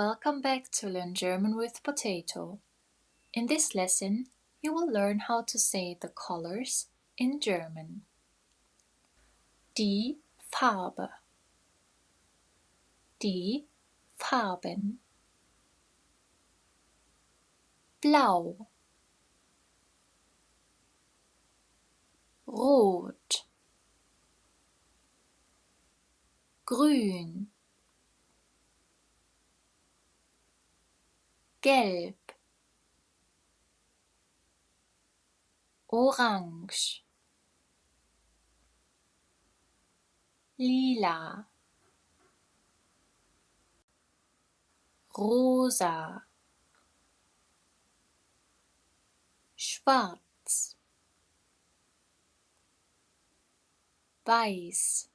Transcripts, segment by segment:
Welcome back to Learn German with Potato. In this lesson, you will learn how to say the colors in German. Die Farbe. Die Farben. Blau. Rot. Grün. Gelb. Orange. Lila. Rosa. Schwarz. Weiß.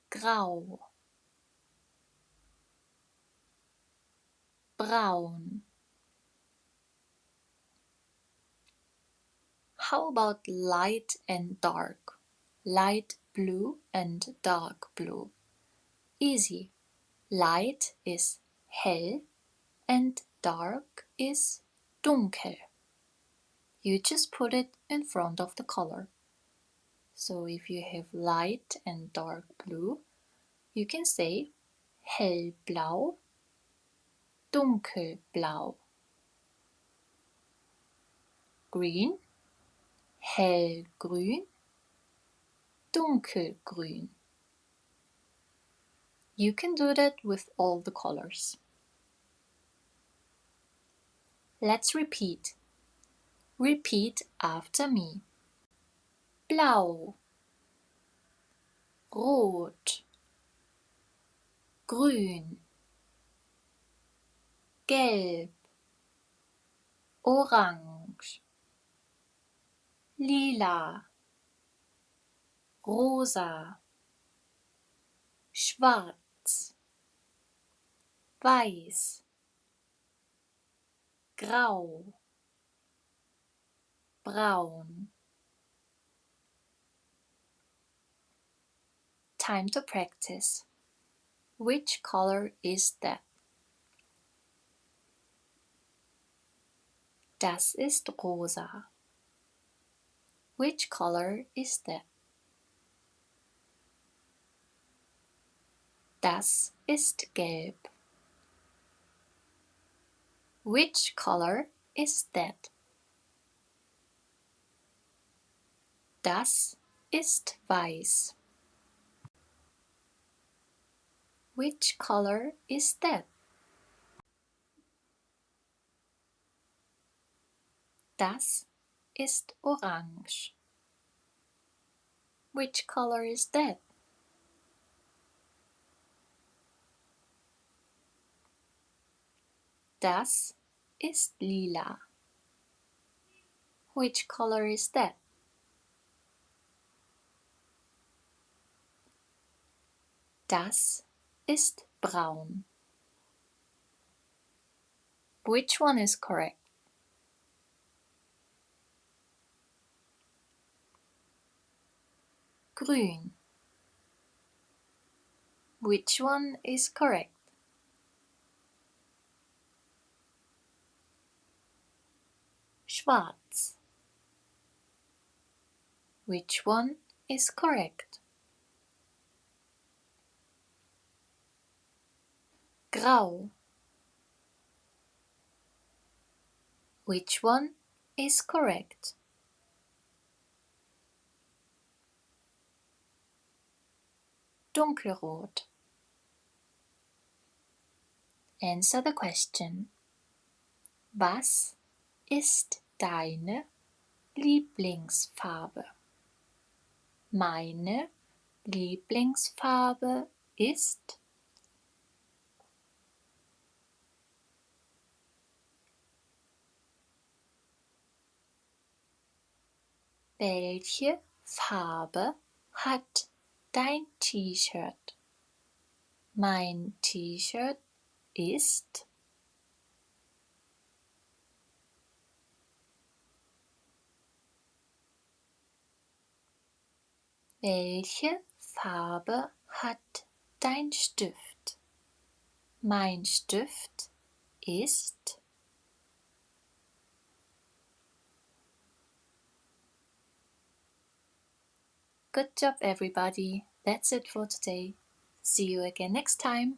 Grau. Braun. How about light and dark? Light blue and dark blue. Easy. Light is hell and dark is dunkel. You just put it in front of the color. So if you have light and dark blue, you can say hellblau, dunkelblau. Green, hellgrün, dunkelgrün. You can do that with all the colors. Let's repeat. Repeat after me. Blau, Rot, Grün, Gelb, Orange, Lila, Rosa, Schwarz, Weiß, Grau, Braun. Time to practice. Which color is that? Das ist rosa. Which color is that? Das ist gelb. Which color is that? Das ist weiß. Which color is that? Das ist orange. Which color is that? Das ist lila. Which color is that? Das ist braun. Which one is correct? Grün. Which one is correct? Schwarz. Which one is correct? Grau. Which one is correct? Dunkelrot. Answer the question. Was ist deine Lieblingsfarbe? Meine Lieblingsfarbe ist Welche Farbe hat dein T-Shirt? Mein T-Shirt ist Welche Farbe hat dein Stift? Mein Stift ist. Good job, everybody. That's it for today. See you again next time.